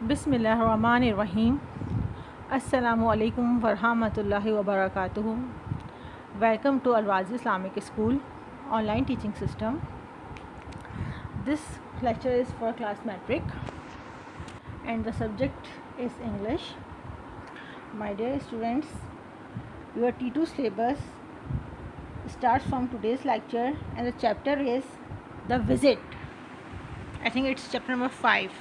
बिस्मिल्लाहिर्रहमानिर्रहीम। अस्सलामुअलैकुम वरहमतुल्लाहि वबरकातुहू। Welcome to Al-Wazi Islamic School online teaching system. This lecture is for class metric and the subject is English. My dear students, your T2 syllabus starts from today's lecture and the chapter is The Visit. I think it's chapter number 5.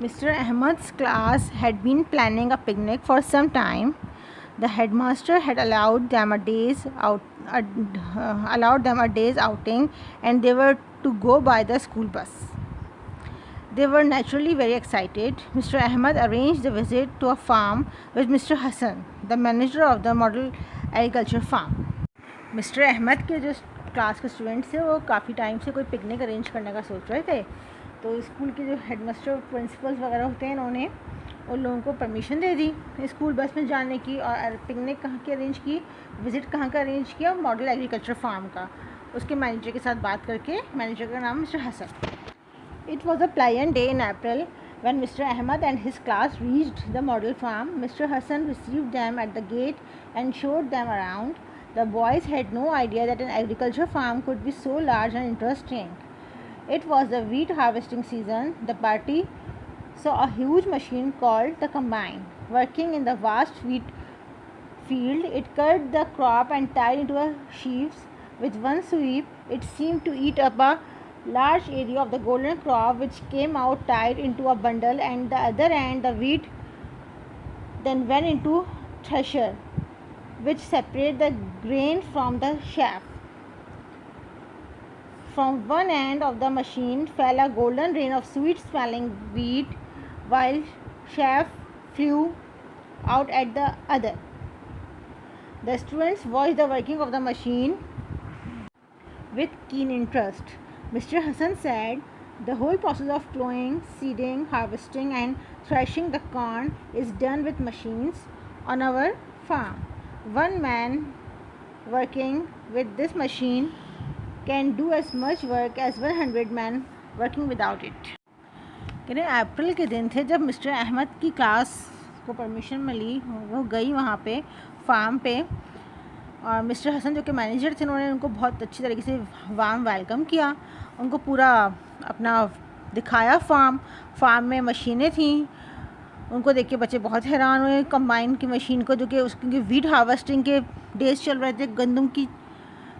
Mr. Ahmad's class had been planning a picnic for some time. The headmaster had allowed them a day's outing, and they were to go by the school bus. They were naturally very excited. Mr. Ahmad arranged the visit to a farm with Mr. Hassan, the manager of the model agriculture farm. Mr. Ahmad के जो class के students थे वो काफ़ी time से कोई picnic arrange करने का सोच रहे थे, तो स्कूल के जो हेडमास्टर प्रिंसिपल्स वगैरह होते हैं उन्होंने उन लोगों को परमिशन दे दी स्कूल बस में जाने की, और पिकनिक कहाँ की अरेंज की, विज़िट कहाँ का अरेंज किया, मॉडल एग्रीकल्चर फार्म का। उसके मैनेजर के साथ बात करके, मैनेजर का नाम mister Hasan. It was a pleasant day in April when Mr. Ahmad and his class reached the model farm. Mr. Hassan received them at the gate and showed them around. The boys had no idea that an agriculture farm could be so large and interesting. It was the wheat harvesting season. The party saw a huge machine called the combine working in the vast wheat field. It cut the crop and tied into a sheaves. With one sweep, it seemed to eat up a large area of the golden crop, which came out tied into a bundle, and the other end the wheat then went into thresher, which separated the grain from the chaff. From one end of the machine fell a golden rain of sweet-smelling wheat, while chaff flew out at the other. The students watched the working of the machine with keen interest. Mr. Hassan said, "The whole process of plowing, seeding, harvesting and threshing the corn is done with machines on our farm. One man working with this machine can do as much work as 100 men working without it." कहते हैं अप्रैल के दिन थे जब mister Ahmad की class को permission मिली, वो गई वहाँ पे फार्म पे, और मिस्टर हसन जो कि मैनेजर थे उन्होंने उनको बहुत अच्छी तरीके से वार्म वेलकम किया, उनको पूरा अपना दिखाया फार्म में मशीनें थी। उनको देख के बच्चे बहुत हैरान हुए कंबाइन की मशीन को, जो कि उसकी वीट हार्वेस्टिंग के डेज चल रहे थे, गंदम की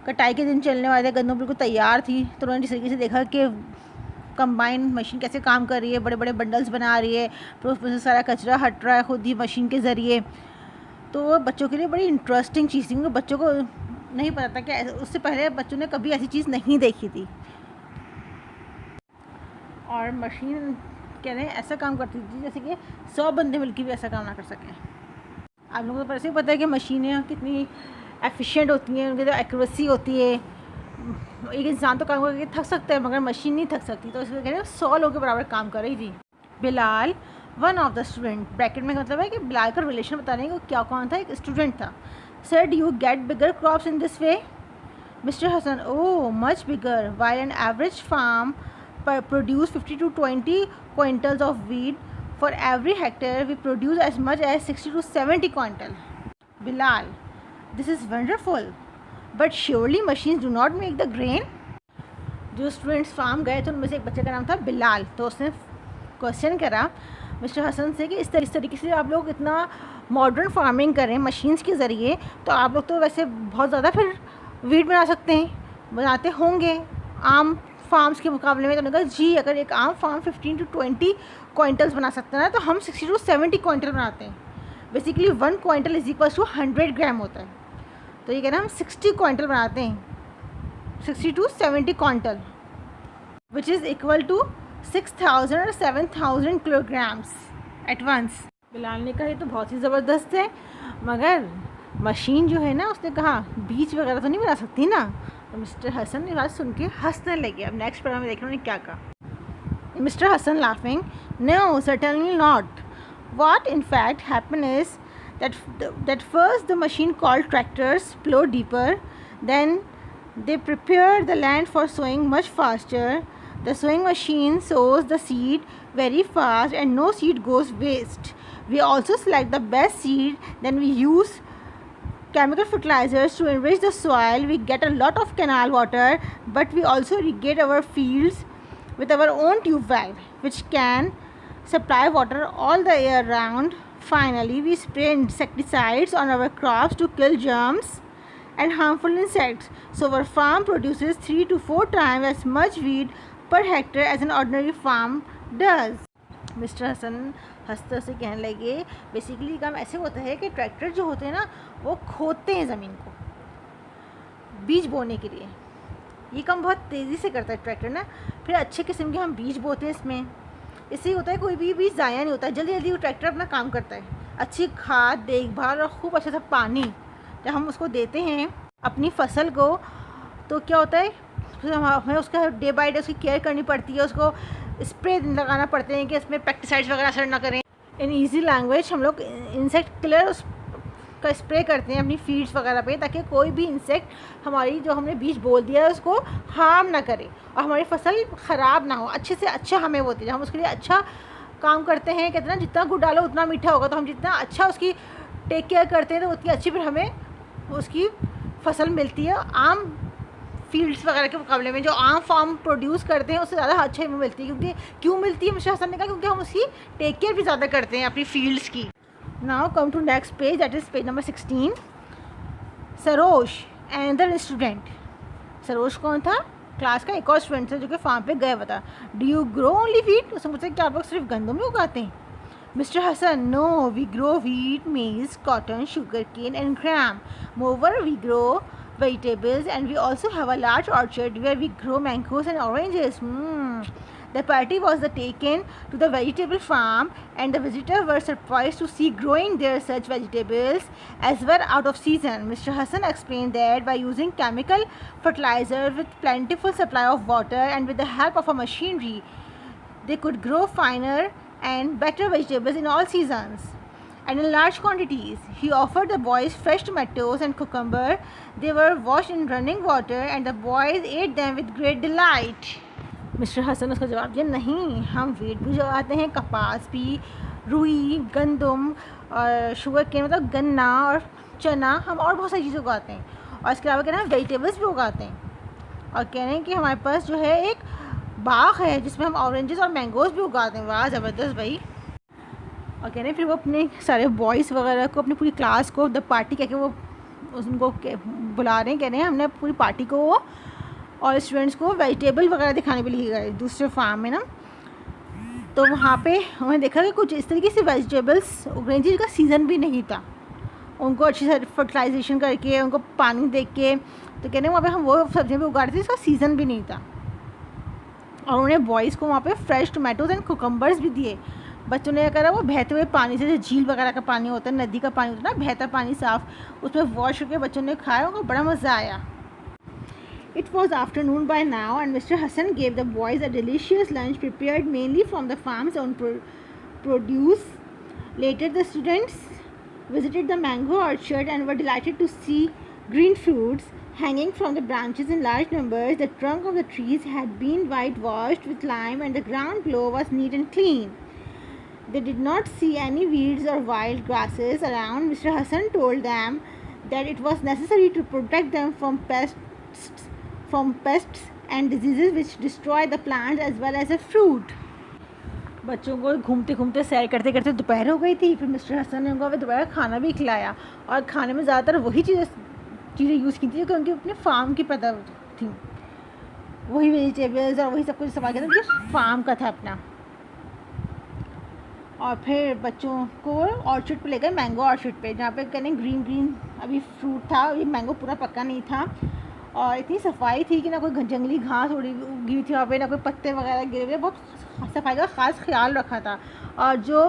कटाई के दिन चलने वाले थे, गंदम बिल्कुल तैयार थी। तो उन्होंने जिस तरीके से देखा कि कंबाइन मशीन कैसे काम कर रही है, बड़े बड़े बंडल्स बना रही है, फिर उसमें से सारा कचरा हट रहा है खुद ही मशीन के ज़रिए, तो बच्चों के लिए बड़ी इंटरेस्टिंग चीज़ थी, क्योंकि बच्चों को नहीं पता था कि उससे पहले बच्चों ने कभी ऐसी चीज़ नहीं देखी थी। और मशीन कह रहे हैं ऐसा काम करती थी जैसे कि 100 बंदे मिलकर भी ऐसा काम ना कर सकें। आप लोगों को वैसे ही पता है कि मशीनें कितनी एफिशिएंट होती हैं, उनकी जो एक्यूरेसी होती है, एक इंसान तो काम करके थक सकता है मगर मशीन नहीं थक सकती, तो इसलिए कह रहे हैं 100 लोगों के बराबर काम कर रही थी। Bilal one of the student, bracket में मतलब है कि बिलाल का रिलेशन बता रहे हैं कि क्या कौन था, एक स्टूडेंट था। Said you get bigger crops in this way? Mister Hasan, oh much bigger, while an average farm produce 50 to 20 quintals of wheat. For every hectare we produce as much as 60 to 70 quintal. Bilal, this is wonderful, but surely machines do not make the grain. जो students farm गए थे उनमें से एक बच्चे का नाम था बिलाल, तो उसने क्वेश्चन करा मिस्टर हसन से कि इस तरीके से आप लोग इतना मॉडर्न फार्मिंग करें मशीन्स के ज़रिए, तो आप लोग तो वैसे बहुत ज़्यादा फिर वीट बना सकते हैं, बनाते होंगे आम फार्म्स के मुकाबले में। तो उन्होंने कहा जी, अगर एक आम फार्म 15 to 20 क्विंटल्स बना सकता है ना, तो हम 60 to 70 क्विंटल बनाते हैं। Basically 1 quintal is equal to 100 gram होता है, तो ये कहना हम 60 क्विंटल बनाते हैं, 60 to 70 quintal, which is equal to 6000 और 7000 किलोग्राम्स एट वंस। बिलाल ने कहा ये तो बहुत ही ज़बरदस्त है, मगर मशीन जो है ना, उसने कहा बीज वगैरह तो नहीं बना सकती ना। तो मिस्टर हसन ने बात सुन के हंसने लगे। अब नेक्स्ट पैरा में देख रहे उन्होंने क्या कहा। Mister Hasan laughing, no certainly not, what in fact happened is that first the machine called tractors plow deeper, then they prepare the land for sowing much faster, The sowing machine sows the seed very fast and no seed goes waste. We also select the best seed, then we use chemical fertilizers to enrich the soil. We get a lot of canal water, but we also irrigate our fields with our own tube well, which can supply water all the year round. Finally, we spray insecticides on our crops to kill germs and harmful insects, so our farm produces 3 to 4 times as much wheat per hectare as an ordinary farm does. Mister Hasan हंसते हंसते कहने लगे, basically काम ऐसे होता है कि tractor जो होते हैं ना, वो खोदते हैं ज़मीन को बीज बोने के लिए। ये काम बहुत तेज़ी से करता है ट्रैक्टर ना, फिर अच्छे किस्म के हम बीज बोते हैं इसमें। इससे होता है कोई भी बीज ज़ाया नहीं होता, जल्दी जल्दी वो ट्रैक्टर अपना काम करता है। अच्छी खाद, देखभाल और खूब अच्छा सा पानी जब हम उसको देते हैं अपनी फसल को, तो क्या होता है, हमें उसका डे बाई डे उसकी केयर करनी पड़ती है, उसको स्प्रे लगाना पड़ते हैं कि इसमें पेस्टिसाइड्स वगैरह असर ना करें। इन ईजी लैंग्वेज हम लोग इंसेक्ट किलर का स्प्रे करते हैं अपनी फीड्स वगैरह पे, ताकि कोई भी इंसेक्ट हमारी जो हमने बीज बोल दिया है उसको हार्म ना करे और हमारी फसल ख़राब ना हो, अच्छे से अच्छा हमें होती है। हम उसके लिए अच्छा काम करते हैं, कहते हैं ना जितना गुड़ डालो उतना मीठा होगा, तो हम जितना अच्छा उसकी टेक केयर करते हैं तो उतनी अच्छी फिर हमें उसकी फसल मिलती है। आम फील्ड्स वगैरह के मुकाबले में जो आम फार्म प्रोड्यूस करते हैं उससे ज़्यादा अच्छे हमें मिलती है। क्योंकि क्यों मिलती है मिस्टर हसन ने कहा, क्योंकि हम उसकी टेक केयर भी ज़्यादा करते हैं अपनी फील्ड्स की। Now come to next page, that is page number 16। Saroj another student. Saroj कौन था? क्लास का एक और स्टूडेंट था जो कि फार्म पे गया हुआ था। Do you grow only wheat? उसने पूछा कि आप लोग सिर्फ गंदम ही उगाते हैं? Mister Hasan, no, we grow wheat, maize, cotton, sugarcane and gram. Moreover, we grow vegetables and we also have a large orchard where we grow mangoes and oranges. The party was taken to the vegetable farm and the visitors were surprised to see growing there such vegetables as were out of season. Mr. Hassan explained that by using chemical fertilizer with plentiful supply of water and with the help of a machinery, they could grow finer and better vegetables in all seasons and in large quantities. He offered the boys fresh tomatoes and cucumber. They were washed in running water and the boys ate them with great delight. Mister Hasan उसका जवाब दिया, नहीं, हम wheat भी उगाते हैं, कपास भी, रुई, गंदम और शुगर केन मतलब गन्ना और चना, हम और बहुत सारी चीज़ें उगाते हैं। और इसके अलावा कह रहे हैं वेजिटेबल्स भी उगाते हैं। और कह रहे हैं कि हमारे पास जो है एक बाग है जिसमें हम ऑरेंजेस और मैंगोज़ भी उगाते हैं। वाह, ज़बरदस्त भाई। और कह रहे हैं फिर वो अपने सारे बॉयज़ वगैरह को, अपनी पूरी क्लास को द पार्टी कह के वो उनको बुला रहे हैं। कह रहे हैं हमने पूरी पार्टी को और स्टूडेंट्स को वेजिटेबल वगैरह दिखाने के लिए गए दूसरे फार्म में ना। तो वहाँ पे उन्होंने देखा कि कुछ इस तरीके से वेजिटेबल्स उग रही थी जिनका सीज़न भी नहीं था। उनको अच्छी से फर्टिलाइजेशन करके, उनको पानी दे के, तो कहने वहाँ पे हम वो सब्जियाँ भी उगा रहे थे जिसका सीज़न भी नहीं था। और उन्होंने बॉयज़ को वहाँ पे फ्रेश टोमेटोज़ एंड कुकम्बर्स भी दिए। बच्चों ने क्या करा, वो बहते हुए पानी से, झील वगैरह का पानी होता है, नदी का पानी होता है ना, बहता पानी साफ़, उसमें वॉश करके बच्चों ने खाया, उनको बड़ा मज़ा आया। It was afternoon by now and Mr. Hassan gave the boys a delicious lunch prepared mainly from the farm's own produce. Later the students visited the mango orchard and were delighted to see green fruits hanging from the branches in large numbers. The trunk of the trees had been whitewashed with lime and the ground below was neat and clean. They did not see any weeds or wild grasses around. Mr. Hassan told them that it was necessary to protect them from pests and diseases which destroy the plants as well as the fruit. बच्चों को घूमते घूमते सैर करते करते दोपहर हो गई थी। फिर मिस्टर हसन ने उनको दोपहर खाना भी खिलाया और खाने में ज़्यादातर वही चीज़ें यूज़ की थी जो उनके अपने फार्म की पता थी, वही वेजिटेबल्स और वही सब कुछ इस्तेमाल किया था जो फार्म का था अपना। और फिर बच्चों को ऑर्चर्ड पे ले गए, मैंगो ऑर्चर्ड पे, जहाँ पे कहीं ग्रीन ग्रीन अभी फ्रूट था, ये मैंगो पूरा पक्का नहीं था और इतनी सफाई थी कि ना कोई जंगली घास उड़ी उगी हुई थी वहाँ पे, ना कोई पत्ते वगैरह गिरे हुए, बहुत सफाई का ख़ास ख्याल रखा था। और जो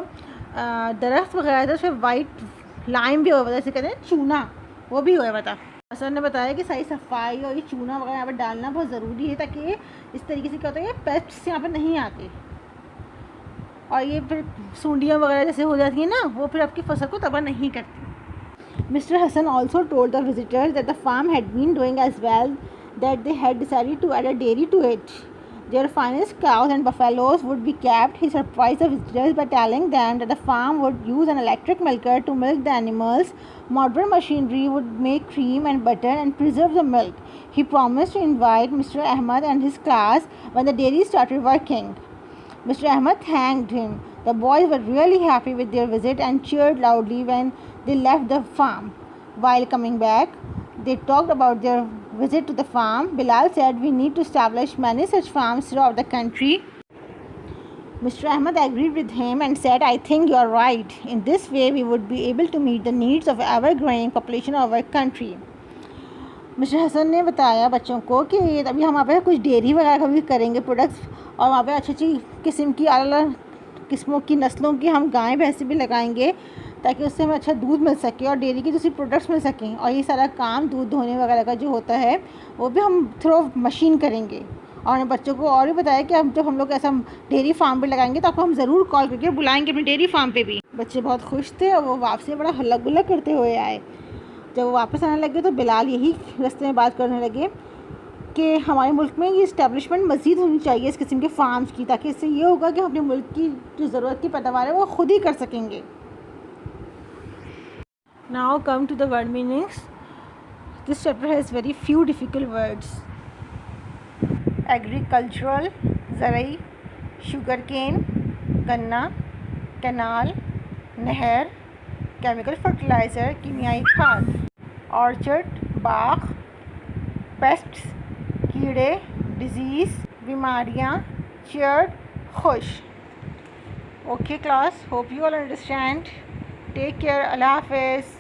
दरख्त वगैरह था उसमें वाइट लाइम भी हुआ था, जैसे कहते हैं चूना, वो भी हुआ था। सर ने बताया कि सही सफाई और ये चूना वगैरह यहाँ पर डालना बहुत ज़रूरी है ताकि इस तरीके से क्या होता है कि पेस्ट्स यहाँ पर नहीं आते और ये फिर सूंडियाँ वगैरह जैसे हो जाती हैं ना, वो फिर आपकी फसल को तबाह नहीं करती। Mr. Hassan also told the visitors that the farm had been doing as well that they had decided to add a dairy to it. their finest cows and buffaloes would be kept. He surprised the visitors by telling them that the farm would use an electric milker to milk the animals. Modern machinery would make cream and butter and preserve the milk. He promised to invite Mr. Ahmed and his class when the dairy started working. Mr. Ahmed thanked him. The boys were really happy with their visit and cheered loudly when they left the farm. While coming back, they talked about their visit to the farm. Bilal said, "We need to establish many such farms throughout the country." Mr. Ahmed agreed with him and said, "I think you are right. In this way, we would be able to meet the needs of ever-growing population of our country." Mister Hasan ने बताया बच्चों को कि अभी हम वहाँ पे कुछ डेयरी वगैरह का भी करेंगे प्रोडक्ट्स, और वहाँ पे अच्छी अच्छी किस्म की अलग किस्मों की नस्लों की हम गाय भैंसे भी लगाएंगे ताकि उससे हमें अच्छा दूध मिल सके और डेयरी की दूसरी प्रोडक्ट्स मिल सकें। और ये सारा काम दूध धोने वगैरह का जो होता है वो भी हम थ्रू मशीन करेंगे। और बच्चों को और भी बताया कि हम जब हम लोग ऐसा डेयरी फार्म भी लगाएंगे तो आपको हम ज़रूर कॉल करके बुलाएंगे अपने डेयरी फार्म पे भी। बच्चे बहुत खुश थे और वो वापसी बड़ा हल्ला गुल्ला करते हुए आए। जब वो वापस आने लगे तो बिलाल यही रास्ते में बात करने लगे कि हमारे मुल्क में ये इस्टेब्लिशमेंट मज़ीद होनी चाहिए इस किस्म के फार्म्स की, ताकि इससे ये होगा कि हम अपने मुल्क की जो ज़रूरत की पैदावार है वो ख़ुद ही कर सकेंगे। Now come to the word meanings. This chapter has very few difficult words. Agricultural, ज़राई, sugarcane, गन्ना, canal, नहर, chemical fertilizer, कीमियाई खाद, orchard, बाग, pests, कीड़े, disease, बीमारियाँ, cheered, खुश। Okay class, hope you all understand. Take care. Allah Hafiz.